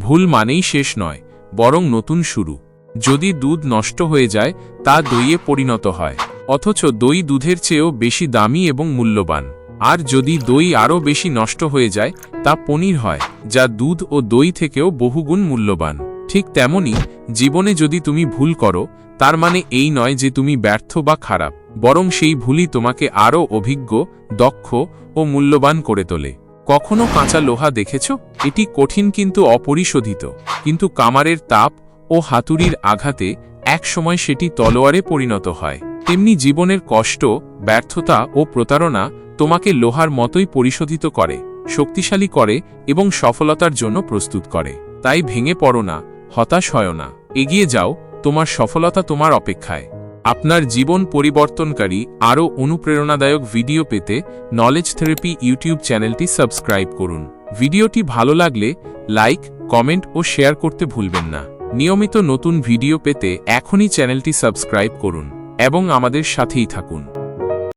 ভুল মানেই শেষ নয়, বরং নতুন শুরু। যদি দুধ নষ্ট হয়ে যায় তা দইয়ে পরিণত হয়, অথচ দই দুধের চেয়েও বেশি দামি এবং মূল্যবান। আর যদি দই আরও বেশি নষ্ট হয়ে যায় তা পনির হয়, যা দুধ ও দই থেকেও বহুগুণ মূল্যবান। ঠিক তেমনি জীবনে যদি তুমি ভুল করো, তার মানে এই নয় যে তুমি ব্যর্থ বা খারাপ, বরং সেই ভুলই তোমাকে আরও অভিজ্ঞ, দক্ষ ও মূল্যবান করে তোলে। কখনো কাঁচা লোহা দেখেছ? এটি কঠিন কিন্তু অপরিশোধিত, কিন্তু কামারের তাপ ও হাতুড়ির আঘাতে একসময় সেটি তলোয়ারে পরিণত হয়। তেমনি জীবনের কষ্ট, ব্যর্থতা ও প্রতারণা তোমাকে লোহার মতোই পরিশোধিত করে, শক্তিশালী করে এবং সফলতার জন্য প্রস্তুত করে। তাই ভেঙে পড়ো না, হতাশ হয় না, এগিয়ে যাও, তোমার সফলতা তোমার অপেক্ষায়। আপনার জীবন পরিবর্তনকারী আরও অনুপ্রেরণাদায়ক ভিডিও পেতে নলেজ থেরাপি ইউটিউব চ্যানেলটি সাবস্ক্রাইব করুন। ভিডিওটি ভালো লাগলে লাইক, কমেন্ট ও শেয়ার করতে ভুলবেন না। নিয়মিত নতুন ভিডিও পেতে এখনই চ্যানেলটি সাবস্ক্রাইব করুন এবং আমাদের সাথেই থাকুন।